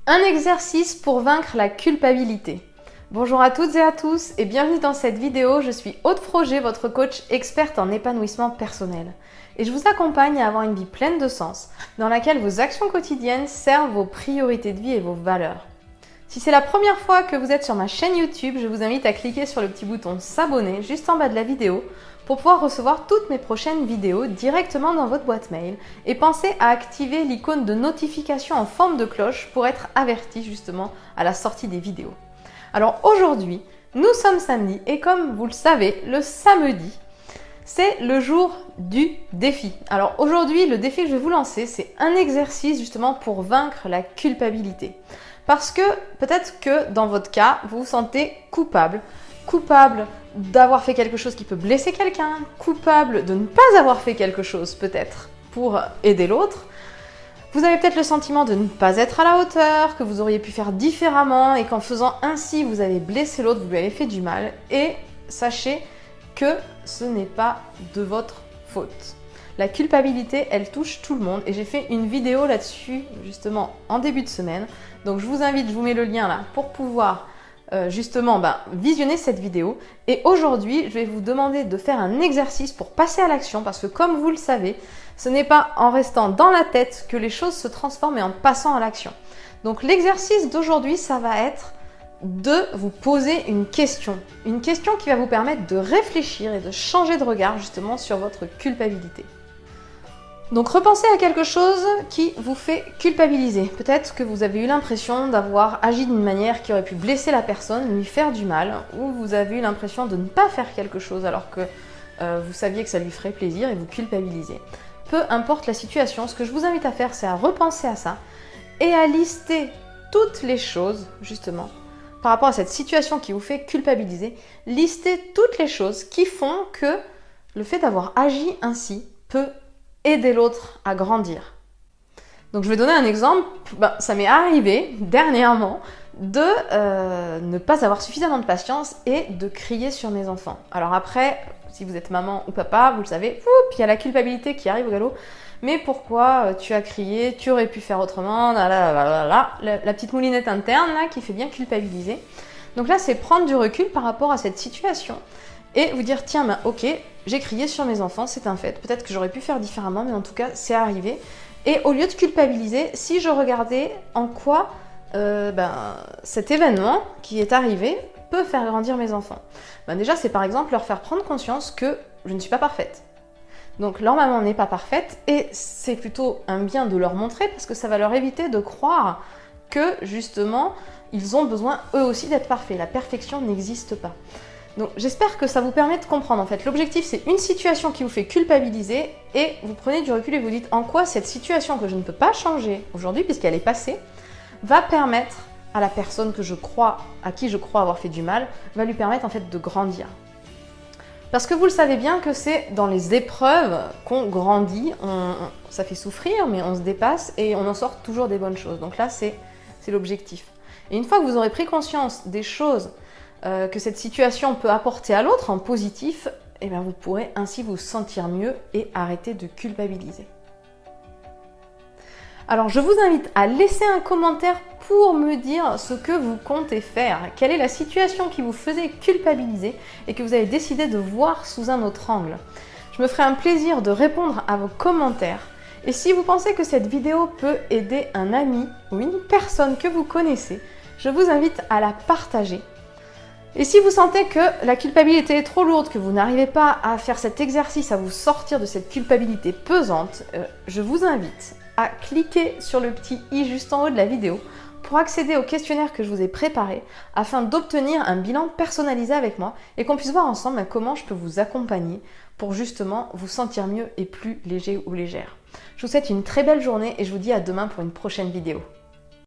Un exercice pour vaincre la culpabilité. Bonjour à toutes et à tous et bienvenue dans cette vidéo. Je suis Aude Froger, votre coach experte en épanouissement personnel. Et je vous accompagne à avoir une vie pleine de sens, dans laquelle vos actions quotidiennes servent vos priorités de vie et vos valeurs. Si c'est la première fois que vous êtes sur ma chaîne YouTube, je vous invite à cliquer sur le petit bouton s'abonner juste en bas de la vidéo pour pouvoir recevoir toutes mes prochaines vidéos directement dans votre boîte mail et pensez à activer l'icône de notification en forme de cloche pour être averti justement à la sortie des vidéos. Alors aujourd'hui, nous sommes samedi et comme vous le savez, le samedi, c'est le jour du défi. Alors aujourd'hui, le défi que je vais vous lancer, c'est un exercice justement pour vaincre la culpabilité. Parce que peut-être que dans votre cas, vous vous sentez coupable d'avoir fait quelque chose qui peut blesser quelqu'un, coupable de ne pas avoir fait quelque chose peut-être pour aider l'autre. Vous avez peut-être le sentiment de ne pas être à la hauteur, que vous auriez pu faire différemment et qu'en faisant ainsi, vous avez blessé l'autre, vous lui avez fait du mal. Et sachez que ce n'est pas de votre faute. La culpabilité, elle touche tout le monde et j'ai fait une vidéo là-dessus justement en début de semaine. Donc je vous invite, je vous mets le lien là pour pouvoir visionner cette vidéo. Et aujourd'hui, je vais vous demander de faire un exercice pour passer à l'action parce que comme vous le savez, ce n'est pas en restant dans la tête que les choses se transforment et en passant à l'action. Donc l'exercice d'aujourd'hui, ça va être de vous poser une question qui va vous permettre de réfléchir et de changer de regard justement sur votre culpabilité. Donc repensez à quelque chose qui vous fait culpabiliser. Peut-être que vous avez eu l'impression d'avoir agi d'une manière qui aurait pu blesser la personne, lui faire du mal, ou vous avez eu l'impression de ne pas faire quelque chose alors que vous saviez que ça lui ferait plaisir et vous culpabilisez. Peu importe la situation, ce que je vous invite à faire, c'est à repenser à ça et à lister toutes les choses, justement, par rapport à cette situation qui vous fait culpabiliser, listez toutes les choses qui font que le fait d'avoir agi ainsi peut aider l'autre à grandir. Donc je vais donner un exemple, ça m'est arrivé dernièrement de ne pas avoir suffisamment de patience et de crier sur mes enfants. Alors après, si vous êtes maman ou papa, vous le savez, il y a la culpabilité qui arrive au galop. Mais pourquoi tu as crié, tu aurais pu faire autrement, la petite moulinette interne là, qui fait bien culpabiliser. Donc là, c'est prendre du recul par rapport à cette situation et vous dire, tiens, ok, j'ai crié sur mes enfants, c'est un fait. Peut-être que j'aurais pu faire différemment, mais en tout cas, c'est arrivé. Et au lieu de culpabiliser, si je regardais en quoi cet événement qui est arrivé peut faire grandir mes enfants. Déjà, c'est par exemple leur faire prendre conscience que je ne suis pas parfaite. Donc leur maman n'est pas parfaite et c'est plutôt un bien de leur montrer parce que ça va leur éviter de croire que justement ils ont besoin eux aussi d'être parfaits. La perfection n'existe pas. Donc j'espère que ça vous permet de comprendre en fait. L'objectif c'est une situation qui vous fait culpabiliser et vous prenez du recul et vous dites en quoi cette situation que je ne peux pas changer aujourd'hui puisqu'elle est passée va permettre à la personne à qui je crois avoir fait du mal, va lui permettre en fait de grandir. Parce que vous le savez bien que c'est dans les épreuves qu'on grandit, ça fait souffrir, mais on se dépasse et on en sort toujours des bonnes choses. Donc là, c'est l'objectif. Et une fois que vous aurez pris conscience des choses que cette situation peut apporter à l'autre en positif, vous pourrez ainsi vous sentir mieux et arrêter de culpabiliser. Alors je vous invite à laisser un commentaire pour me dire ce que vous comptez faire. Quelle est la situation qui vous faisait culpabiliser et que vous avez décidé de voir sous un autre angle. Je me ferai un plaisir de répondre à vos commentaires. Et si vous pensez que cette vidéo peut aider un ami ou une personne que vous connaissez, je vous invite à la partager. Et si vous sentez que la culpabilité est trop lourde, que vous n'arrivez pas à faire cet exercice, à vous sortir de cette culpabilité pesante, je vous invite à cliquer sur le petit i juste en haut de la vidéo pour accéder au questionnaire que je vous ai préparé afin d'obtenir un bilan personnalisé avec moi et qu'on puisse voir ensemble comment je peux vous accompagner pour justement vous sentir mieux et plus léger ou légère. Je vous souhaite une très belle journée et je vous dis à demain pour une prochaine vidéo.